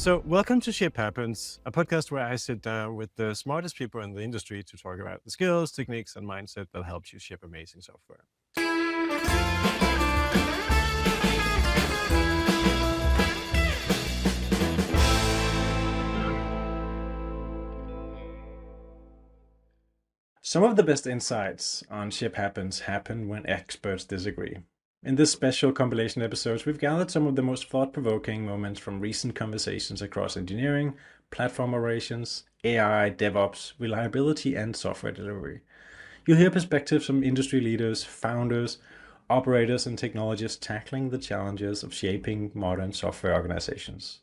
So, welcome to Ship Happens, a podcast where I sit down with the smartest people in the industry to talk about the skills, techniques, and mindset that helps you ship amazing software. Some of the best insights on Ship Happens happen when experts disagree. In this special compilation episodes, we've gathered some of the most thought-provoking moments from recent conversations across engineering, platform operations, AI, DevOps, reliability, and software delivery. You'll hear perspectives from industry leaders, founders, operators, and technologists tackling the challenges of shaping modern software organizations.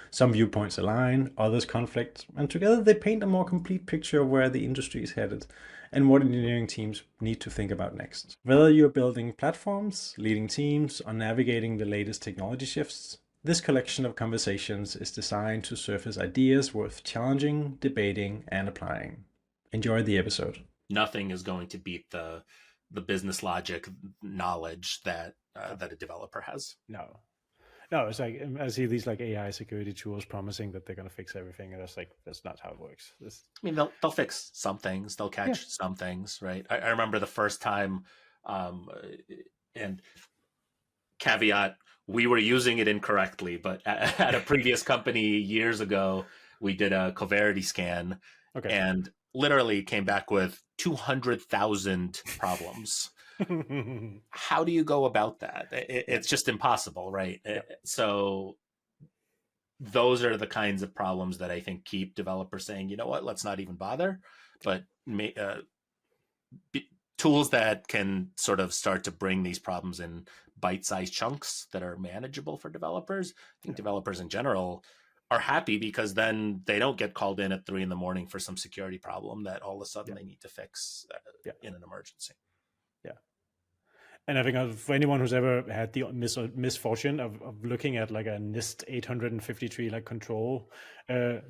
Some viewpoints align, others conflict, and together they paint a more complete picture of where the industry is headed and what engineering teams need to think about next. Whether you're building platforms, leading teams, or navigating the latest technology shifts, this collection of conversations is designed to surface ideas worth challenging, debating, and applying. Enjoy the episode. Nothing is going to beat the business logic knowledge that a developer has. No, it's like I see these like AI security tools promising that they're going to fix everything, and that's not how it works. I mean, they'll fix some things, they'll catch some things, right? I remember the first time, and caveat, we were using it incorrectly, but at a previous company years ago, we did a Coverity scan, and literally came back with 200,000 problems. How do you go about that? It's just impossible, right? So those are the kinds of problems that I think keep developers saying, you know what, let's not even bother. But tools that can sort of start to bring these problems in bite-sized chunks that are manageable for developers. I think developers in general are happy because then they don't get called in at 3 a.m. for some security problem that all of a sudden they need to fix in an emergency. And I think for anyone who's ever had the misfortune of looking at like a NIST 853 like control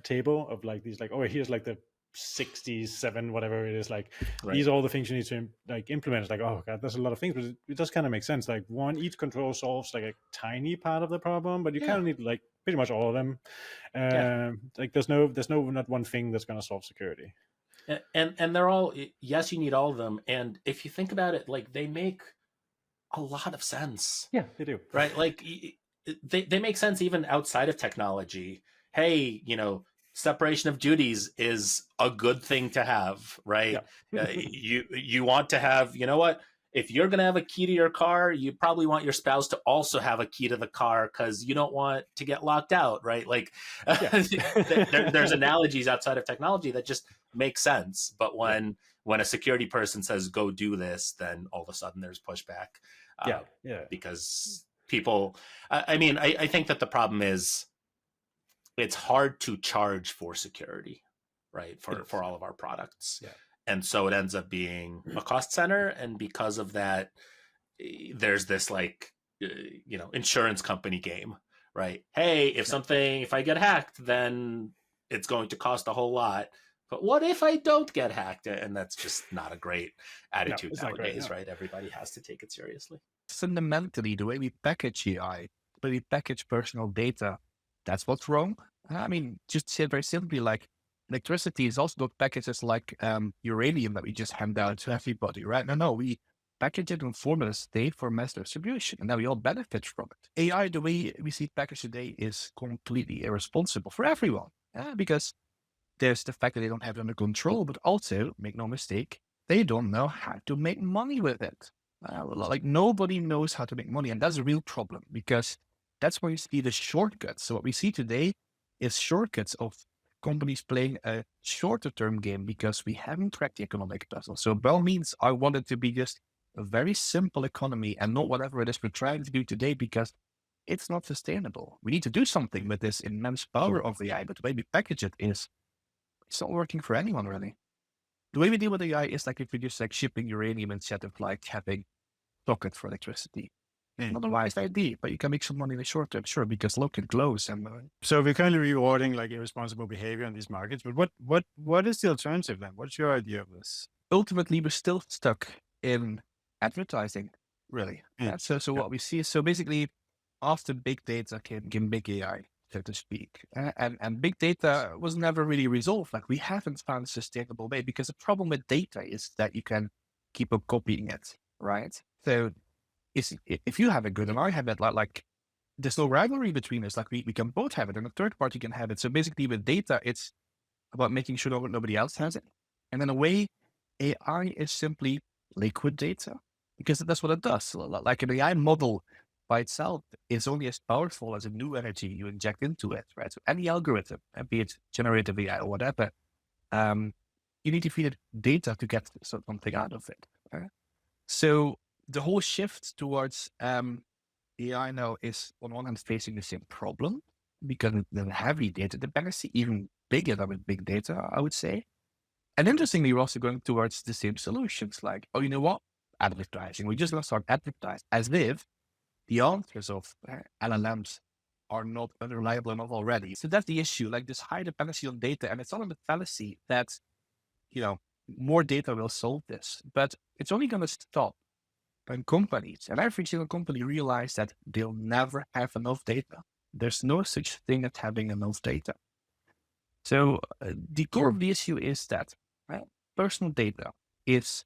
table of like these like, oh, here's like the 67 whatever it is, like these are all the things you need to like implement. It's like, oh god, there's a lot of things, but it does kind of make sense. Like each control solves like a tiny part of the problem, but you kind of need like pretty much all of them. Like there's not one thing that's going to solve security. And they're all, yes, you need all of them. And if you think about it, like they make a lot of sense. Yeah, they do. Right? Like they make sense even outside of technology. Hey, separation of duties is a good thing to have, right? You want to have, you know what? If you're going to have a key to your car, you probably want your spouse to also have a key to the car because you don't want to get locked out, right? Like there's analogies outside of technology that just make sense. But when a security person says, go do this, then all of a sudden there's pushback. Because people, I think that the problem is it's hard to charge for security, right? For all of our products. And so it ends up being a cost center. And because of that, there's this like, insurance company game, right? Hey, if I get hacked, then it's going to cost a whole lot. But what if I don't get hacked? And that's just not a great attitude nowadays, right? Everybody has to take it seriously. Fundamentally, the way we package AI, the way we package personal data, that's what's wrong. I mean, just say it very simply, like electricity is also not packaged as like uranium that we just hand out to everybody, right? No, we package it in formula state for mass distribution, and now we all benefit from it. AI, the way we see it packaged today, is completely irresponsible for everyone, because there's the fact that they don't have it under control, but also, make no mistake, they don't know how to make money with it. Like nobody knows how to make money, and that's a real problem because that's where you see the shortcuts. So what we see today is shortcuts of companies playing a shorter term game because we haven't cracked the economic puzzle. So by all means, I want it to be just a very simple economy and not whatever it is we're trying to do today because it's not sustainable. We need to do something with this immense power of AI, but the way we package it is it's not working for anyone really. The way we deal with AI is like if we just like shipping uranium instead of like having socket for electricity. Otherwise, very deep, but you can make some money in the short term, sure, because look, it glows. And so we're currently rewarding like irresponsible behavior in these markets. But what is the alternative then? What's your idea of this? Ultimately, we're still stuck in advertising, really. So what we see is, so basically, after big data came big AI. so to speak. And big data was never really resolved. Like we haven't found a sustainable way, because the problem with data is that you can keep on copying it, right? So if you have it good and I have it, like there's no rivalry between us. Like we can both have it and a third party can have it. So basically with data, it's about making sure nobody else has it. And in a way, AI is simply liquid data, because that's what it does. Like an AI model by itself is only as powerful as a new energy you inject into it, right? So any algorithm, be it generative AI or whatever, you need to feed it data to get something out of it. Right? So the whole shift towards AI now is on one hand facing the same problem, because the heavy data dependency, even bigger than with big data, I would say. And interestingly, we're also going towards the same solutions, like, oh, you know what? Advertising. We're just going to start advertising as if the answers of LLMs are not unreliable enough already. So that's the issue, like this high dependency on data. And it's not a fallacy that, more data will solve this, but it's only going to stop when companies, and every single company, realize that they'll never have enough data. There's no such thing as having enough data. So the core of the issue is that personal data is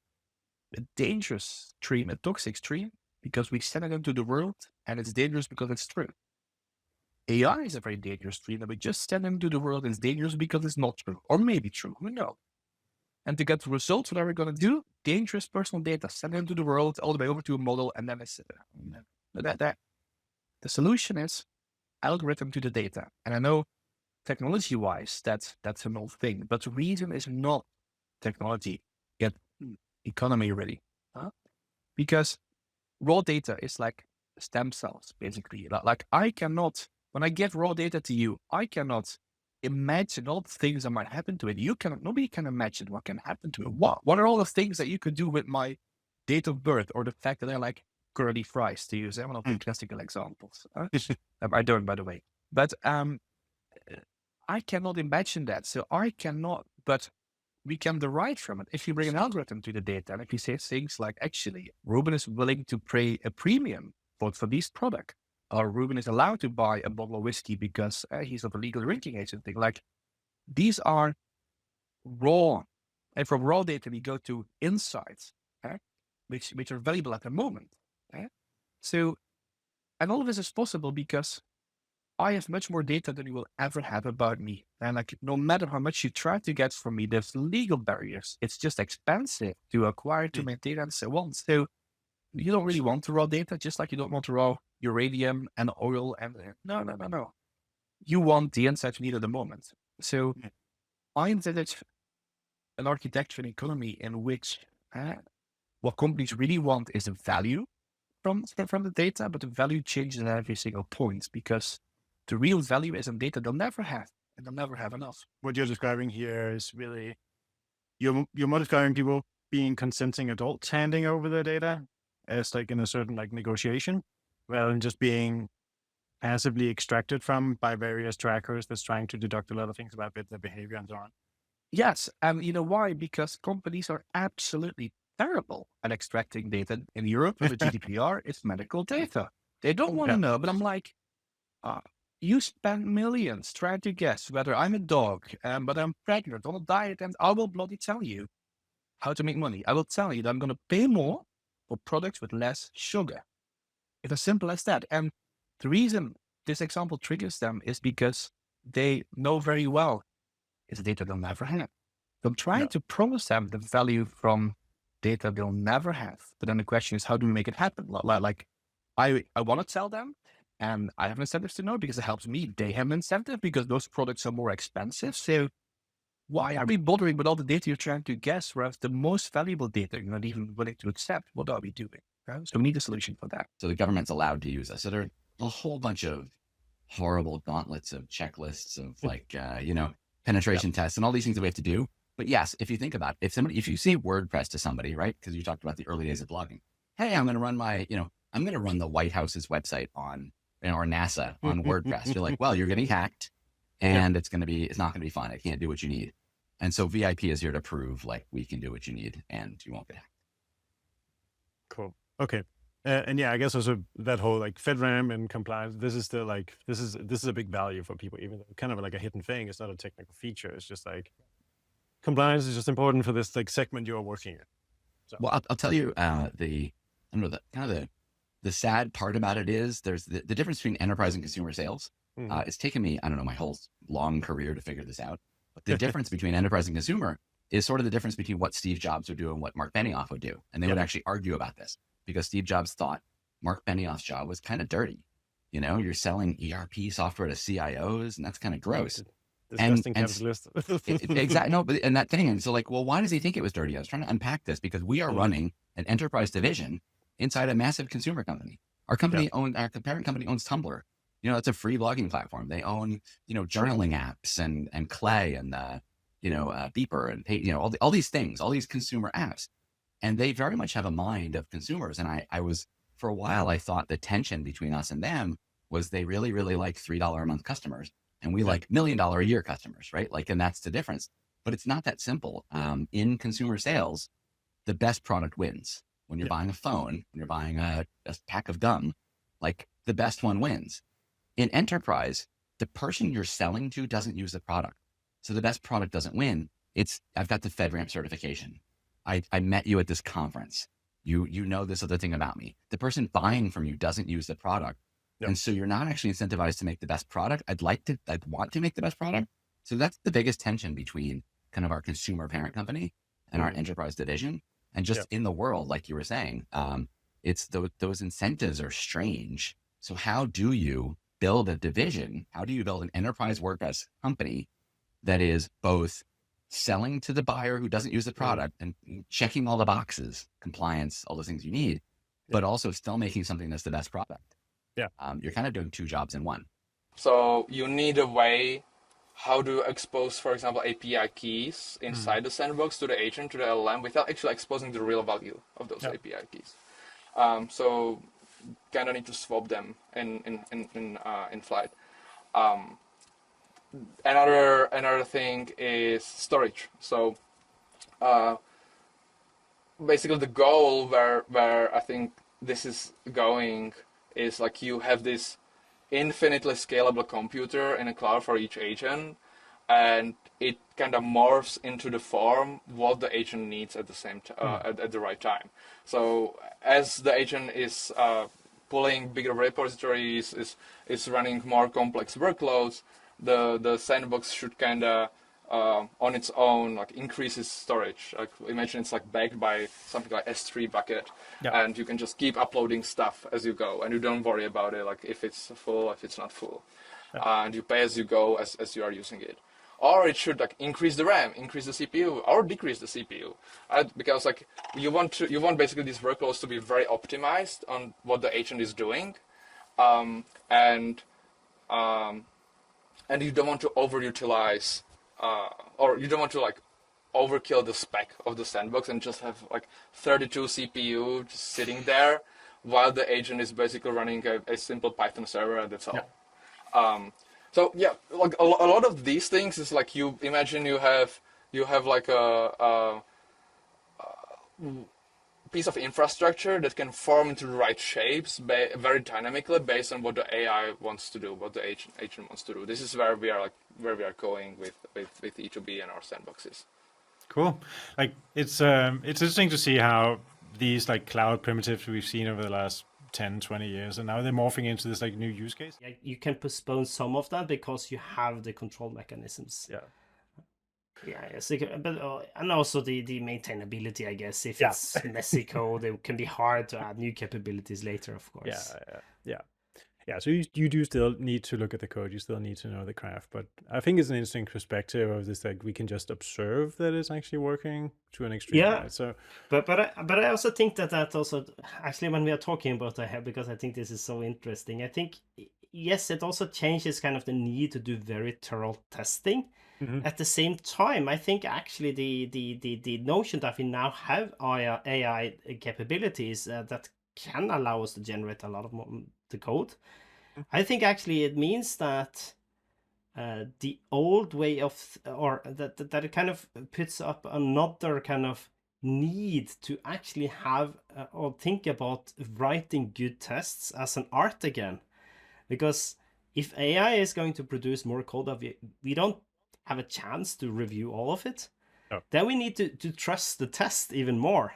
a dangerous stream, a toxic stream, because we send it into the world, and it's dangerous because it's true. AI is a very dangerous stream that we just send into the world, and it's dangerous because it's not true, or maybe true, who knows? And to get the results, what are we going to do? Dangerous personal data, send it into the world, all the way over to a model, and then it's that. The solution is algorithm to the data. And I know technology-wise, that's an old thing, but the reason is not technology, yet economy ready. Because raw data is like stem cells, basically. Like I cannot, when I give raw data to you, I cannot imagine all the things that might happen to it. Nobody can imagine what can happen to it. What are all the things that you could do with my date of birth, or the fact that I like curly fries, to use one of the classical examples. I don't, by the way. But I cannot imagine that. So I cannot, but we can derive from it. If you bring an algorithm to the data, and if you say things like, actually, Ruben is willing to pay a premium for this product, or Ruben is allowed to buy a bottle of whiskey because he's of a legal drinking age, and thing like, these are raw. And from raw data, we go to insights, which are valuable at the moment. So, and all of this is possible because I have much more data than you will ever have about me. And like, no matter how much you try to get from me, there's legal barriers. It's just expensive to acquire, to maintain, and so on. So you don't really want the raw data, just like you don't want raw uranium and oil. And no. You want the insights you need at the moment. So I envisage an architecture and economy in which what companies really want is the value from the data, but the value changes at every single point, because the real value is in data they'll never have, and they'll never have enough. What you're describing here is really, you're more describing people being consenting adults handing over their data as like in a certain like negotiation, rather than just being passively extracted from by various trackers that's trying to deduct a lot of things about their behavior and so on. Yes, and you know why? Because companies are absolutely terrible at extracting data. In Europe, with GDPR, it's medical data. They don't want to know, but I'm like, you spend millions trying to guess whether I'm a dog, but I'm pregnant on a diet, and I will bloody tell you how to make money. I will tell you that I'm going to pay more for products with less sugar. It's as simple as that. And the reason this example triggers them is because they know very well it's data they'll never have. So I'm trying to promise them the value from data they'll never have. But then the question is, how do we make it happen? Like I want to tell them, and I have incentives to know because it helps me. They have an incentive because those products are more expensive. So why are we bothering with all the data you're trying to guess, whereas the most valuable data you're not even willing to accept? What are we doing? Right? So we need a solution for that. So the government's allowed to use this. So there are a whole bunch of horrible gauntlets of checklists of like, penetration tests and all these things that we have to do. But yes, if you think about it, if you say WordPress to somebody, right? Because you talked about the early days of blogging. Hey, I'm going to run I'm going to run the White House's website on, or NASA on WordPress. You're like, well, you're getting hacked, and it's not going to be fun. I can't do what you need. And so VIP is here to prove like we can do what you need and you won't get hacked. Cool. Okay. And yeah, I guess also that whole like FedRAMP and compliance, this is still like, this is a big value for people, even though kind of like a hidden thing. It's not a technical feature. It's just like compliance is just important for this like segment you're working in. So. Well, I'll tell you I don't know, the sad part about it is there's the difference between enterprise and consumer sales. It's taken me, I don't know, my whole long career to figure this out. But the difference between enterprise and consumer is sort of the difference between what Steve Jobs would do and what Mark Benioff would do. And they would actually argue about this because Steve Jobs thought Mark Benioff's job was kind of dirty. You know, you're selling ERP software to CIOs, and that's kind of gross. Disgusting capitalist. Exactly. No, but and that thing. And so like, well, why does he think it was dirty? I was trying to unpack this because we are running an enterprise division inside a massive consumer company. Our company our parent company owns Tumblr. You know, it's a free blogging platform. They own, you know, journaling apps and Clay and, Beeper and, you know, all these things, all these consumer apps. And they very much have a mind of consumers. And I was, for a while, I thought the tension between us and them was they really, really like $3 a month customers. And we like $1 million a year customers, right? Like, and that's the difference. But it's not that simple. In consumer sales, the best product wins. When you're buying a phone, when you're buying a pack of gum, like the best one wins. In enterprise, the person you're selling to doesn't use the product. So the best product doesn't win. I've got the FedRAMP certification. I met you at this conference. You know this other thing about me. The person buying from you doesn't use the product. And so you're not actually incentivized to make the best product. I'd want to make the best product. So that's the biggest tension between kind of our consumer parent company and our enterprise division. And just in the world, like you were saying, it's those incentives are strange. So how do you build a division? How do you build an enterprise WordPress company that is both selling to the buyer who doesn't use the product and checking all the boxes, compliance, all the things you need, but also still making something that's the best product? Yeah. You're kind of doing two jobs in one. So you need a way how to expose, for example, API keys inside the sandbox to the agent, to the LLM, without actually exposing the real value of those API keys. So kind of need to swap them in flight. Another thing is storage. So basically the goal where I think this is going is like you have this infinitely scalable computer in a cloud for each agent, and it kind of morphs into the form what the agent needs at the same at the right time. So as the agent is pulling bigger repositories, is running more complex workloads, the sandbox should kind of on its own like increases storage. Like imagine it's like backed by something like S3 bucket, and you can just keep uploading stuff as you go, and you don't worry about it, like if it's full, if it's not full, and you pay as you go as you are using it. Or it should like increase the RAM, increase the CPU, or decrease the CPU, because like you want basically these workloads to be very optimized on what the agent is doing, and you don't want to overutilize. Or you don't want to like overkill the spec of the sandbox and just have like 32 CPU just sitting there while the agent is basically running a simple Python server, and that's all. So yeah, like a lot of these things is like you imagine you have like a piece of infrastructure that can form into the right shapes very dynamically based on what the AI wants to do, what the agent wants to do. This is where we are going with E2B and our sandboxes. Cool. Like it's interesting to see how these like cloud primitives we've seen over the last 10, 20 years, and now they're morphing into this like new use case. Yeah, you can postpone some of that because you have the control mechanisms. Yes, but and also the maintainability, I guess. If it's messy code, it can be hard to add new capabilities later, of course. Yeah. So you do still need to look at the code. You still need to know the craft. But I think it's an interesting perspective of this, like we can just observe that it's actually working to an extreme. Yeah. Right? So, but I also think that also actually when we are talking about that, because I think this is so interesting. I think yes, it also changes kind of the need to do very thorough testing. At the same time, I think actually the notion that we now have AI capabilities that can allow us to generate a lot of the code, I think actually it means that the old way of, or that it kind of puts up another kind of need to actually have or think about writing good tests as an art again. Because if AI is going to produce more code that we don't have a chance to review all of it, then we need to trust the test even more.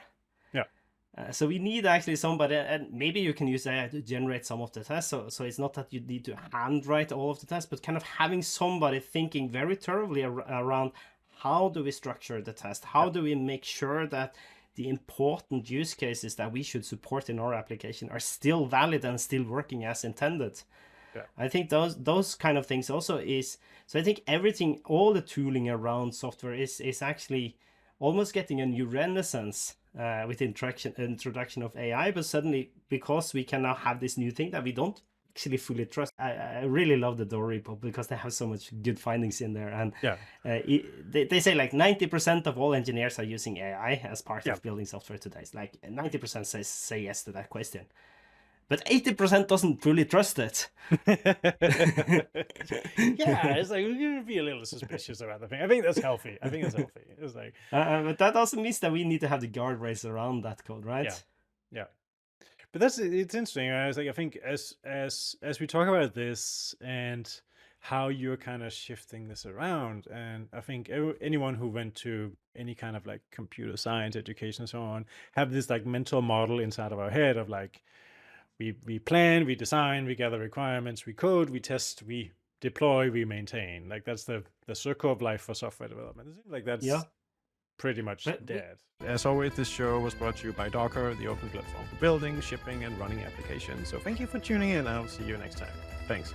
So we need actually somebody, and maybe you can use AI to generate some of the tests. So it's not that you need to handwrite all of the tests, but kind of having somebody thinking very thoroughly around how do we structure the test? How do we make sure that the important use cases that we should support in our application are still valid and still working as intended? I think those kind of things also is, so I think everything, all the tooling around software is actually almost getting a new renaissance with the introduction of AI, but suddenly because we can now have this new thing that we don't actually fully trust. I really love the Doe repo because they have so much good findings in there, and they say like 90% of all engineers are using AI as part of building software today. It's like 90% say yes to that question. But 80% doesn't fully trust it. It's like you be a little suspicious about the thing. I think that's healthy. It's like, but that also means that we need to have the guardrails around that code, right? Yeah. But it's interesting. Right? I think as we talk about this and how you're kind of shifting this around, and I think anyone who went to any kind of like computer science education and so on have this like mental model inside of our head of like, we plan, we design, we gather requirements, we code, we test, we deploy, we maintain. Like that's the circle of life for software development. It seems like that's pretty much dead. As always, this show was brought to you by Docker, the open platform for building, shipping, and running applications. So thank you for tuning in. I'll see you next time. Thanks.